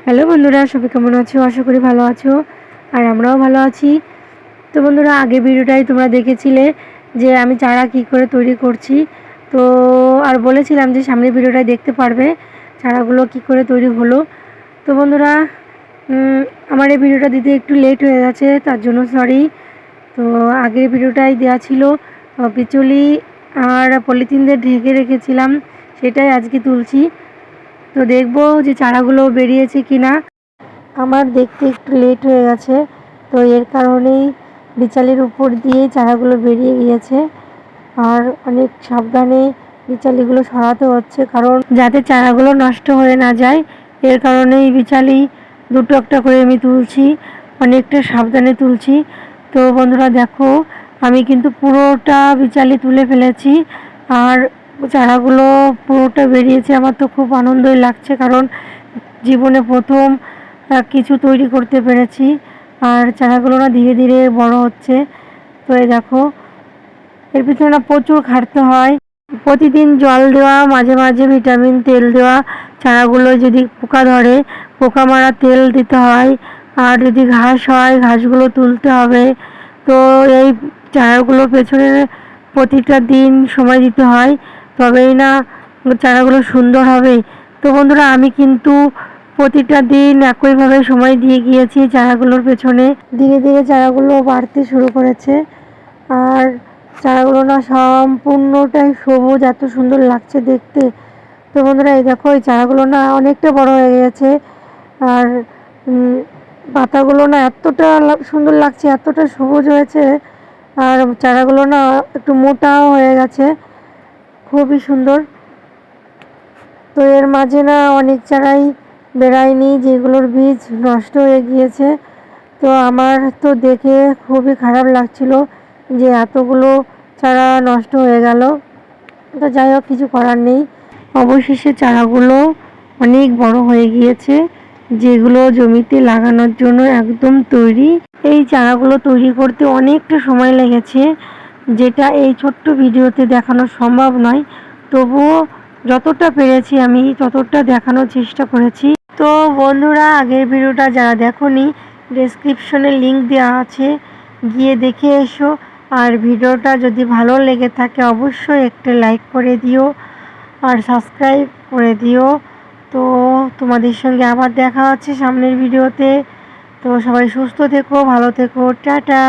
Hello বন্ধুরা, সবাই কেমন আছো? আশা করি ভালো আছো আর আমরাও ভালো আছি। তো বন্ধুরা, আগের ভিডিওটাই তোমরা দেখেছিলে যে আমি চারা কি করে তৈরি করছি। তো আর বলেছিলাম যে সামনের ভিডিওটাই দেখতে পারবে চারাগুলো কি করে তৈরি হলো। তো বন্ধুরা, আমার এই ভিডিওটা দিতে একটু লেট হয়ে গেছে, তার জন্য সরি। তো আগের ভিডিওটাই দেওয়া ছিল বিচুলি আর পলিথিন দিয়ে ঢেকে রেখেছিলাম, সেটাই আজকে তুলছি। তো দেখবো যে চারাগুলো বেরিয়েছে কিনা। আমার দেখতে একটু লেট হয়ে গেছে, তো এর কারণেই বিচালির উপর দিয়ে চারাগুলো বেরিয়ে গিয়েছে। আর অনেক সাবধানে বিচালিগুলো সরাতে হচ্ছে, কারণ যাতে চারাগুলো নষ্ট হয়ে না যায়, এর কারণেই বিচালি দুটো একটা করে আমি তুলছি, অনেকটা সাবধানে তুলছি। তো বন্ধুরা দেখো, আমি কিন্তু পুরোটা বিচালি তুলে ফেলেছি আর চারাগুলো পুরোটা বেরিয়েছে। আমার তো খুব আনন্দই লাগছে, কারণ জীবনে প্রথম কিছু তৈরি করতে পেরেছি। আর চারাগুলো না ধীরে ধীরে বড় হচ্ছে। তো এই দেখো, এর পিছনে না প্রচুর খাটতে হয়, প্রতিদিন জল দেওয়া, মাঝে মাঝে ভিটামিন তেল দেওয়া, চারাগুলো যদি পোকা ধরে পোকা মারা তেল দিতে হয়, আর যদি ঘাস হয় ঘাসগুলো তুলতে হবে। তো এই চারাগুলোর পেছনে প্রতিটা দিন সময় দিতে হয়, তবেই না চারাগুলো সুন্দর হবে। তো বন্ধুরা, আমি কিন্তু প্রতিটা দিন একইভাবে সময় দিয়ে গিয়েছি চারাগুলোর পেছনে। ধীরে ধীরে চারাগুলো বাড়তে শুরু করেছে আর চারাগুলো না সম্পূর্ণটাই সবুজ, এত সুন্দর লাগছে দেখতে। তো বন্ধুরা, এই দেখো, এই চারাগুলো না অনেকটা বড় হয়ে গেছে আর পাতাগুলো না এতটা সুন্দর লাগছে, এতটা সবুজ হয়েছে। আর চারাগুলো না একটু মোটাও হয়ে গেছে, খুবই সুন্দর। তো এর মাঝে না অনেক চারাই বেরায়নি, যেগুলোর বীজ নষ্ট হয়ে গিয়েছে। তো আমার তো দেখে খুবই খারাপ লাগছিল যে এতগুলো চারা নষ্ট হয়ে গেল। তো যাই হোক, কিছু করার নেই। অবশেষে চারাগুলো অনেক বড় হয়ে গিয়েছে, যেগুলো জমিতে লাগানোর জন্য একদম তৈরি। এই চারাগুলো তৈরি করতে অনেকটা সময় লেগেছে, যেটা এই ছোট্ট ভিডিওতে দেখানো সম্ভব নয়। তবুও যতটা পেরেছি আমি ততটা দেখানোর চেষ্টা করেছি। তো বন্ধুরা, আগের ভিডিওটা যারা দেখোনি, ডেসক্রিপশনে লিংক দেওয়া আছে, গিয়ে দেখে এসো। আর ভিডিওটা যদি ভালো লেগে থাকে অবশ্যই একটা লাইক করে দিও আর সাবস্ক্রাইব করে দিও। তো তোমাদের সঙ্গে আবার দেখা হচ্ছে সামনের ভিডিওতে। তো সবাই সুস্থ থেকো, ভালো থেকো, টাটা।